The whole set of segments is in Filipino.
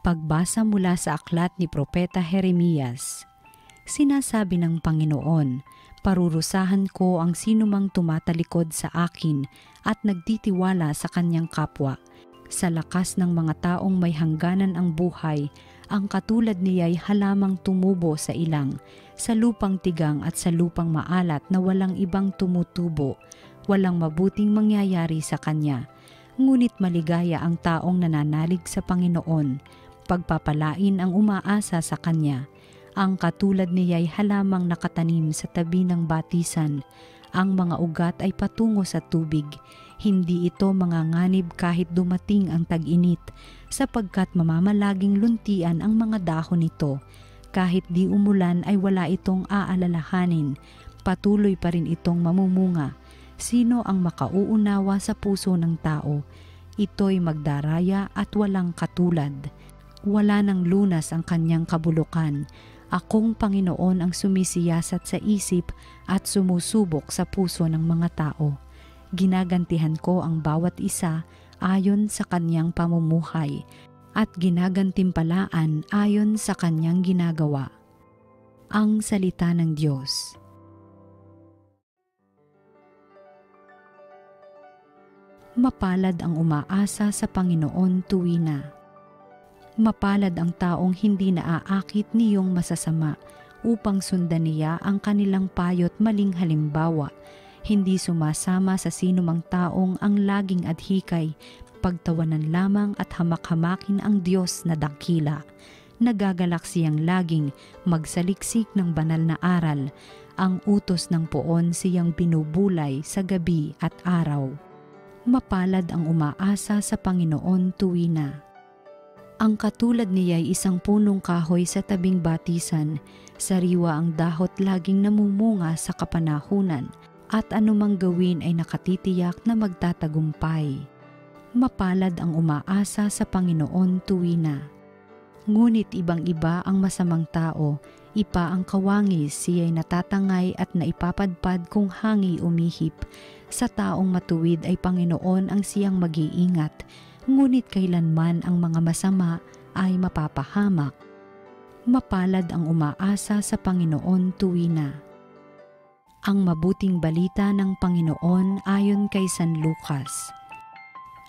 Pagbasa mula sa aklat ni Propeta Jeremias. Sinasabi ng Panginoon, parurusahan ko ang sinumang tumatalikod sa akin at nagtitiwala sa kanyang kapwa. Sa lakas ng mga taong may hangganan ang buhay, ang katulad niya'y halamang tumubo sa ilang, sa lupang tigang at sa lupang maalat na walang ibang tumutubo, walang mabuting mangyayari sa kanya. Ngunit maligaya ang taong nananalig sa Panginoon, pagpapalain ang umaasa sa Kanya. Ang katulad niya'y halamang nakatanim sa tabi ng batisan. Ang mga ugat ay patungo sa tubig. Hindi ito manganganib kahit dumating ang tag-init, sapagkat mamamalaging luntian ang mga dahon nito. Kahit di umulan ay wala itong aalalahanin. Patuloy pa rin itong mamumunga. Sino ang makauunawa sa puso ng tao? Ito'y magdaraya at walang katulad. Wala ng lunas ang kanyang kabulukan. Akong Panginoon ang sumisiyasat sa isip at sumusubok sa puso ng mga tao. Ginagantihan ko ang bawat isa ayon sa kanyang pamumuhay at ginagantimpalaan ayon sa kanyang ginagawa. Ang salita ng Diyos. Mapalad ang umaasa sa Panginoon tuwina. Mapalad ang taong hindi naaakit niyong masasama upang sundan niya ang kanilang payo't maling halimbawa. Hindi sumasama sa sinumang taong ang laging adhikay, pagtawanan lamang at hamak-hamakin ang Diyos na dakila. Nagagalak siyang laging magsaliksik ng banal na aral. Ang utos ng poon siyang binubulay sa gabi at araw. Mapalad ang umaasa sa Panginoon tuwina. Ang katulad niya'y isang punong kahoy sa tabing batisan, sariwa ang dahot laging namumunga sa kapanahunan, at anumang gawin ay nakatitiyak na magtatagumpay. Mapalad ang umaasa sa Panginoon tuwina. Ngunit ibang-iba ang masamang tao, ipa ang kawangis, siya'y natatangay at naipapadpad kung hangi umihip. Sa taong matuwid ay Panginoon ang siyang mag-iingat, ngunit kailanman ang mga masama ay mapapahamak. Mapalad ang umaasa sa Panginoon tuwina. Ang mabuting balita ng Panginoon ayon kay San Lucas.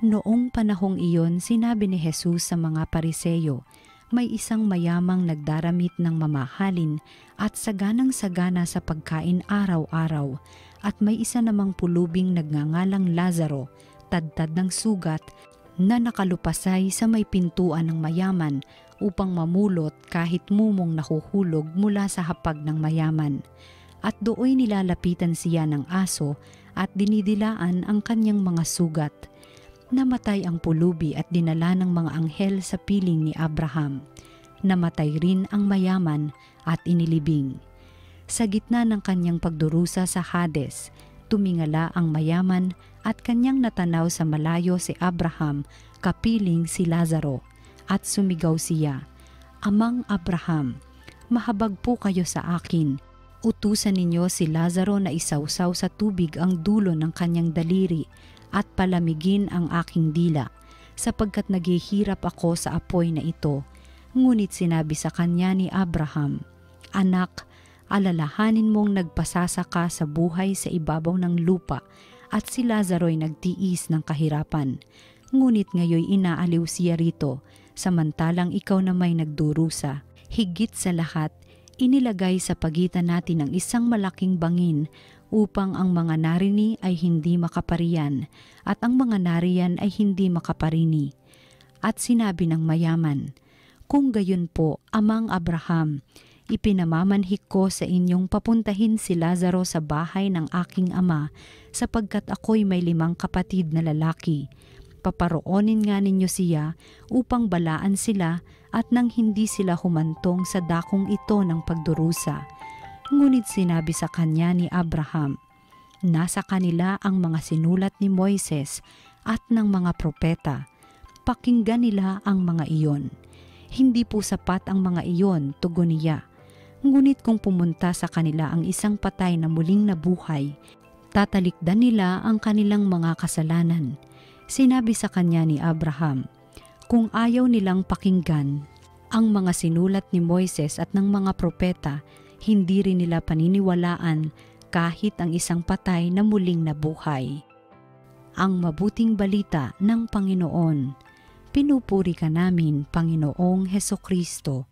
Noong panahong iyon, sinabi ni Jesus sa mga Pariseyo, may isang mayamang nagdaramit ng mamahalin at saganang-sagana sa pagkain araw-araw, at may isa namang pulubing nagngangalang Lazaro, tadtad ng sugat, na nakalupasay sa may pintuan ng mayaman upang mamulot kahit mumong nahuhulog mula sa hapag ng mayaman. At dooy nilalapitan siya ng aso at dinidilaan ang kanyang mga sugat. Namatay ang pulubi at dinala ng mga anghel sa piling ni Abraham. Namatay rin ang mayaman at inilibing. Sa gitna ng kanyang pagdurusa sa Hades, tumingala ang mayaman at kanyang natanaw sa malayo si Abraham, kapiling si Lazaro, at sumigaw siya, Amang Abraham, mahabag po kayo sa akin. Utusan ninyo si Lazaro na isawsaw sa tubig ang dulo ng kanyang daliri at palamigin ang aking dila, sapagkat naghihirap ako sa apoy na ito. Ngunit sinabi sa kanya ni Abraham, Anak, alalahanin mong nagpasasaka sa buhay sa ibabaw ng lupa, at si Lazaro'y nagtiis ng kahirapan. Ngunit ngayoy inaaliw siya rito, samantalang ikaw na may nagdurusa. Higit sa lahat, inilagay sa pagitan natin ang isang malaking bangin upang ang mga narini ay hindi makaparian at ang mga nariyan ay hindi makaparini. At sinabi ng mayaman, Kung gayon po, Amang Abraham, ipinamamanhik ko sa inyong papuntahin si Lazaro sa bahay ng aking ama, sapagkat ako'y may 5 kapatid na lalaki. Paparoonin nga ninyo siya upang balaan sila at nang hindi sila humantong sa dakong ito ng pagdurusa. Ngunit sinabi sa kanya ni Abraham, Nasa kanila ang mga sinulat ni Moises at ng mga propeta. Pakinggan nila ang mga iyon. Hindi po sapat ang mga iyon, tugon niya. Ngunit kung pumunta sa kanila ang isang patay na muling nabuhay, tatalikdan nila ang kanilang mga kasalanan. Sinabi sa kanya ni Abraham, kung ayaw nilang pakinggan ang mga sinulat ni Moises at ng mga propeta, hindi rin nila paniniwalaan kahit ang isang patay na muling nabuhay. Ang mabuting balita ng Panginoon. Pinupuri ka namin, Panginoong Hesukristo.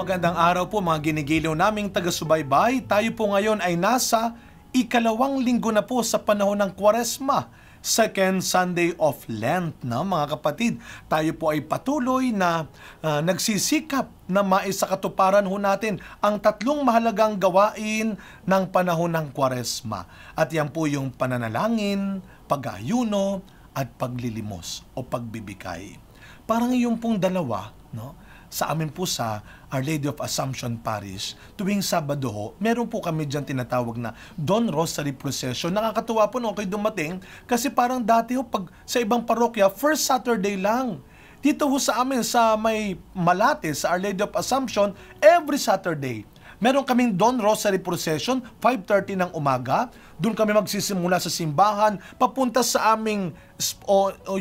Magandang araw po mga ginigiliw naming taga-subaybay. Tayo po ngayon ay nasa ikalawang linggo na po sa panahon ng Kwaresma, Second Sunday of Lent, na mga kapatid. Tayo po ay patuloy na nagsisikap na maisakatuparan ho natin ang tatlong mahalagang gawain ng panahon ng Kwaresma. At yan po yung pananalangin, pag-aayuno, at paglilimos o pagbibigay. Parang yung pong dalawa, no? Sa amin po sa Our Lady of Assumption Parish, tuwing Sabado ho, meron po kami dyan tinatawag na Dawn Rosary Procession. Nakakatuwa po nung kayo dumating kasi parang dati ho, pag sa ibang parokya, first Saturday lang. Dito ho sa amin sa may Malate, sa Our Lady of Assumption, every Saturday. Meron kaming Dawn Rosary Procession, 5:30 ng umaga. Doon kami magsisimula sa simbahan, papunta sa aming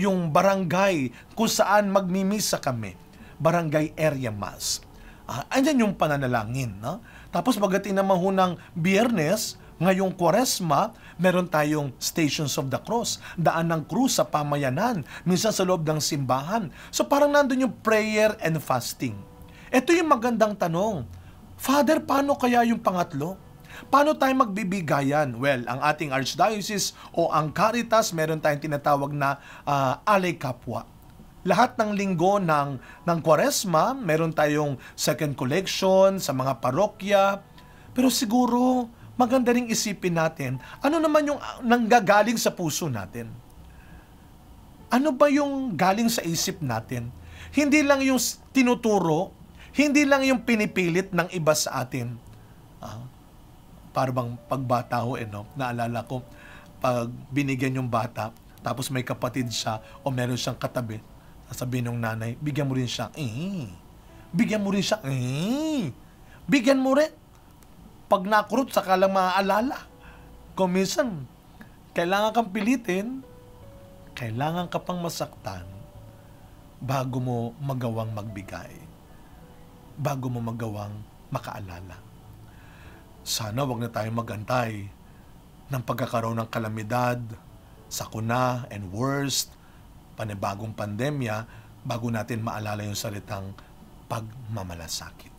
yung barangay kung saan magmimisa kami. Barangay Area Mass. Andyan yung pananalangin. No? Tapos pagdating naman ho ng Biyernes, ngayong Kwaresma, meron tayong Stations of the Cross, daan ng krus sa pamayanan, minsan sa loob ng simbahan. So parang nandun yung prayer and fasting. Ito yung magandang tanong. Father, paano kaya yung pangatlo? Paano tayo magbibigayan? Well, ang ating Archdiocese o ang Caritas, meron tayong tinatawag na Alay Kapwa. Lahat ng linggo ng Kwaresma, meron tayong second collection sa mga parokya. Pero siguro, maganda ring isipin natin, ano naman yung nanggagaling sa puso natin? Ano ba yung galing sa isip natin? Hindi lang yung tinuturo, hindi lang yung pinipilit ng iba sa atin. Para bang pagbata ho, no? Naalala ko, pag binigyan yung bata, tapos may kapatid siya o meron siyang katabi, sabihin ng nanay, bigyan mo rin siya. Bigyan mo rin siya. Bigyan mo rin. Pag nakurot, saka lang maaalala. Kung minsan, kailangan kang pilitin, kailangan ka pang masaktan bago mo magawang magbigay. Bago mo magawang makaalala. Sana wag na tayong magantay ng pagkakaroon ng kalamidad, sakuna, and worst, panibagong pandemya, bago natin maalala yung salitang pagmamalasakit.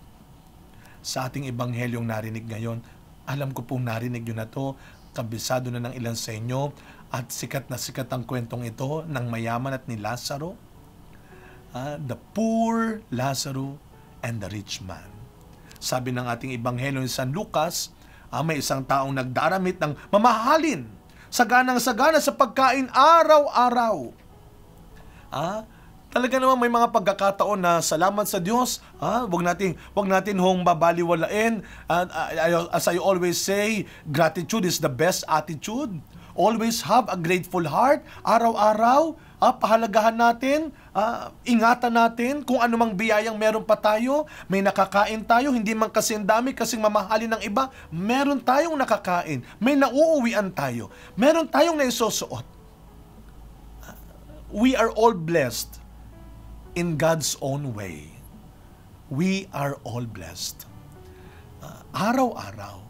Sa ating ebanghelyong narinig ngayon, alam ko pong narinig nyo na to, kabisado na ng ilan sa inyo, at sikat na sikat ang kwentong ito ng mayaman at ni Lazaro, the poor Lazaro and the rich man. Sabi ng ating ebanghelyo ni San Lucas, may isang taong nagdaramit ng mamahalin, saganang-sagana sa pagkain araw-araw. Talaga naman may mga pagkakataon na salamat sa Diyos. Wag natin hong babaliwalain. As I always say, gratitude is the best attitude. Always have a grateful heart. Araw-araw, pahalagahan natin, ingatan natin kung anumang biyayang meron pa tayo. May nakakain tayo, hindi man kasing dami, kasing mamahalin ng iba. Meron tayong nakakain. May nauuwian tayo. Meron tayong naisusuot. We are all blessed in God's own way. We are all blessed. Araw-araw.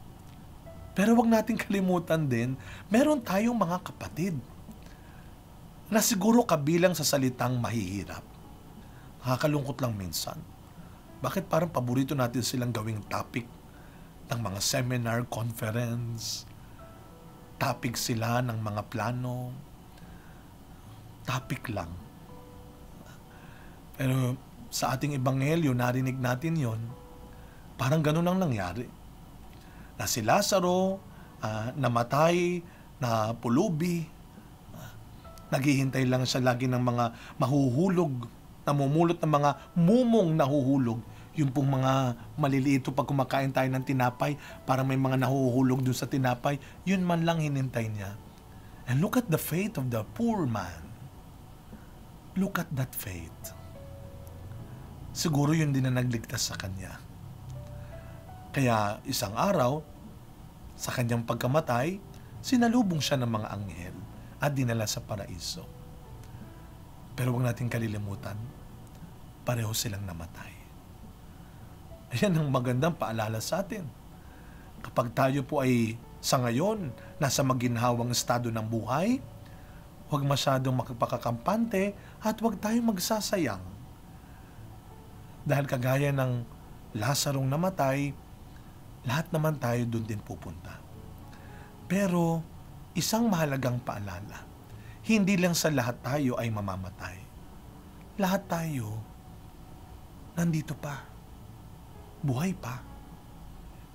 Pero wag natin kalimutan din, meron tayong mga kapatid na siguro kabilang sa salitang mahihirap. Nakakalungkot lang minsan. Bakit parang paborito natin silang gawing topic ng mga seminar, conference, topic sila ng mga plano, topic lang. Pero sa ating ebanghelyo, narinig natin yon, parang ganun ang nangyari. Na si Lazaro, namatay, na pulubi, naghihintay lang siya lagi ng mga mahuhulog, namumulot ng mga mumong nahuhulog. Yung pong mga maliliit pag kumakain tayo ng tinapay, parang may mga nahuhulog dun sa tinapay, yun man lang hinintay niya. And look at the faith of the poor man. Look at that faith. Siguro yun din na nagligtas sa kanya. Kaya isang araw, sa kanyang pagkamatay, sinalubong siya ng mga anghel at dinala sa paraiso. Pero huwag natin kalilimutan, pareho silang namatay. Ayan ang magandang paalala sa atin. Kapag tayo po ay sa ngayon, nasa maginhawang estado ng buhay, huwag masyadong makapakakampante at huwag tayong magsasayang. Dahil kagaya ng Lazarong namatay, lahat naman tayo doon din pupunta. Pero isang mahalagang paalala, hindi lang sa lahat tayo ay mamamatay. Lahat tayo nandito pa. Buhay pa.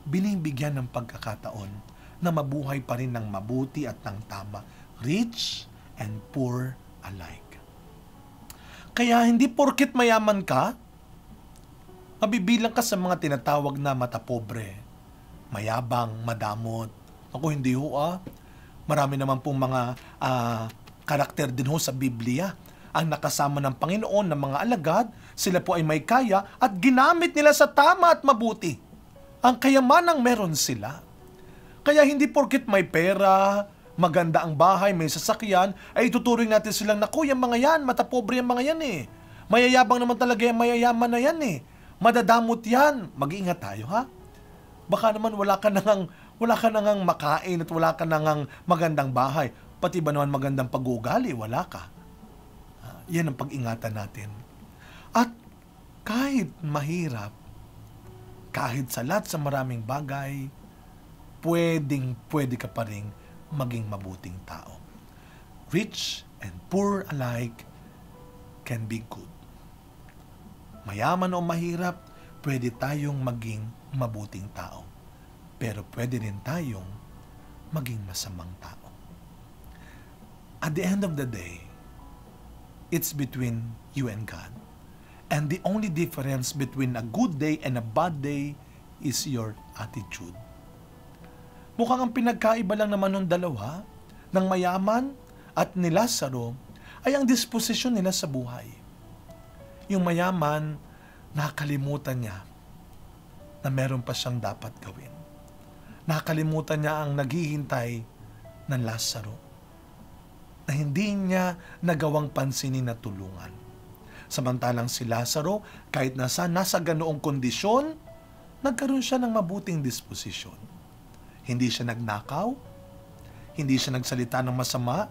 Binibigyan ng pagkakataon na mabuhay pa rin ng mabuti at ng tama, rich and poor alike. Kaya hindi porket mayaman ka, mabibilang ka sa mga tinatawag na mata pobre, mayabang, madamot. Ako hindi ho Marami naman pong mga karakter din ho sa Biblia ang nakasama ng Panginoon ng mga alagad, sila po ay may kaya at ginamit nila sa tama at mabuti. Ang kayamanang meron sila. Kaya hindi porket may pera, maganda ang bahay, may sasakyan, ay ituturing natin silang, naku, yung mga yan, matapobre yung mga yan eh. Mayayabang naman talaga yung mayayaman na yan eh. Madadamot yan. Mag-iingat tayo ha. Baka naman wala ka nang makain at wala ka nang magandang bahay. Pati ba naman magandang pag-uugali, wala ka. Yan ang pag-ingatan natin. At kahit mahirap, kahit sa lahat sa maraming bagay, pwede ka pa rin maging mabuting tao. Rich and poor alike can be good. Mayaman o mahirap, pwede tayong maging mabuting tao. Pero pwede rin tayong maging masamang tao. At the end of the day, it's between you and God. And the only difference between a good day and a bad day is your attitude. Mukhang ang pinagkaiba lang naman ng dalawa, ng mayaman at ni Lazaro, ay ang disposisyon nila sa buhay. Yung mayaman, nakalimutan niya na meron pa siyang dapat gawin. Nakalimutan niya ang naghihintay ng Lazaro na hindi niya nagawang pansinin na tulungan. Samantalang si Lazaro, kahit nasa ganoong kondisyon, nagkaroon siya ng mabuting disposisyon. Hindi siya nagnakaw, hindi siya nagsalita ng masama,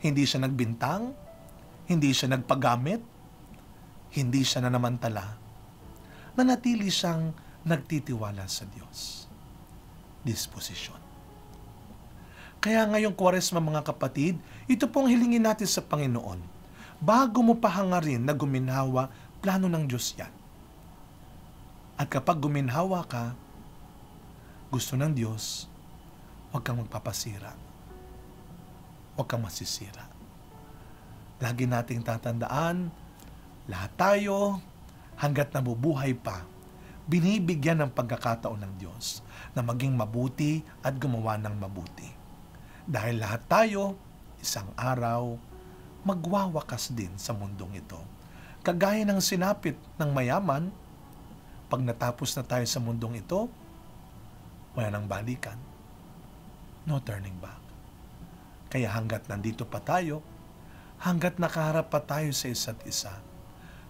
hindi siya nagbintang, hindi siya nagpagamit, hindi siya nanamantala. Nanatili siyang nagtitiwala sa Diyos. Disposisyon. Kaya ngayong Kwaresma mga kapatid, ito pong hilingin natin sa Panginoon. Bago mo pahangarin na guminhawa, plano ng Diyos yan. At kapag guminhawa ka, gusto ng Diyos, huwag kang magpapasira. Huwag kang masisira. Lagi nating tatandaan, lahat tayo, hanggat nabubuhay pa, binibigyan ng pagkakataon ng Diyos na maging mabuti at gumawa ng mabuti. Dahil lahat tayo, isang araw, magwawakas din sa mundong ito. Kagaya ng sinapit ng mayaman, pag natapos na tayo sa mundong ito, wala nang balikan. No turning back. Kaya hanggat nandito pa tayo, hanggat nakaharap pa tayo sa isa't isa,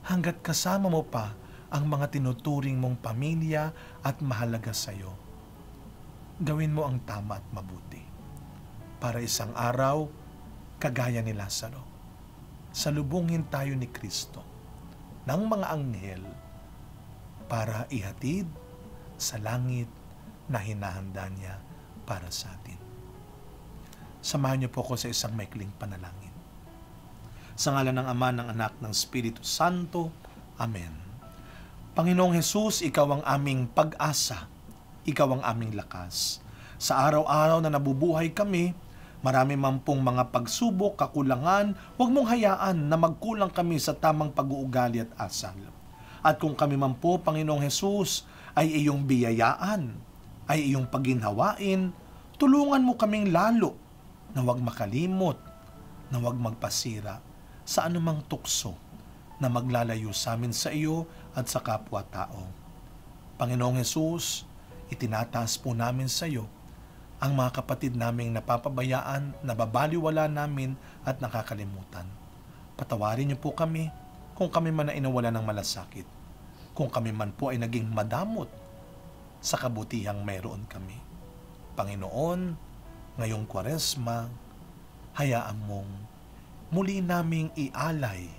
hanggat kasama mo pa ang mga tinuturing mong pamilya at mahalaga sa iyo, gawin mo ang tama at mabuti. Para isang araw, kagaya ni Lazaro, salubungin tayo ni Kristo ng mga anghel para ihatid sa langit na hinahanda niya para sa atin. Samahan niyo po ako sa isang maikling panalangin. Sa ngalan ng Ama, ng Anak, ng Espiritu Santo. Amen. Panginoong Hesus, Ikaw ang aming pag-asa. Ikaw ang aming lakas. Sa araw-araw na nabubuhay kami, marami man pong mga pagsubok, kakulangan, huwag mong hayaan na magkulang kami sa tamang pag-uugali at asal. At kung kami man po, Panginoong Hesus, ay iyong biyayaan, ay iyong paginhawain, tulungan mo kaming lalo na huwag makalimot, na huwag magpasira sa anumang tukso na maglalayo sa amin sa iyo at sa kapwa-tao. Panginoong Hesus, itinataas po namin sa iyo ang mga kapatid naming napapabayaan, nababaliwala namin at nakakalimutan. Patawarin niyo po kami kung kami man ay inawala ng malasakit, kung kami man po ay naging madamot sa kabutihang mayroon kami. Panginoon, ngayong Kwaresma, hayaan mong muli naming ialay,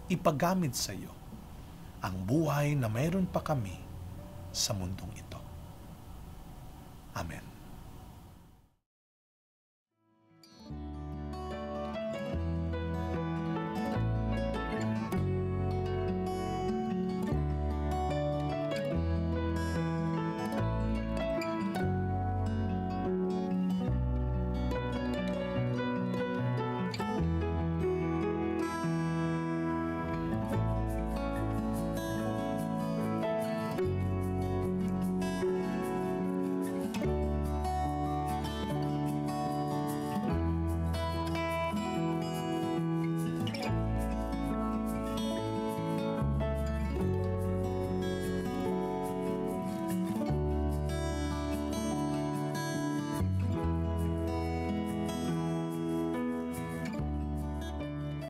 ipagamit sa iyo ang buhay na mayroon pa kami sa mundong ito. Amen.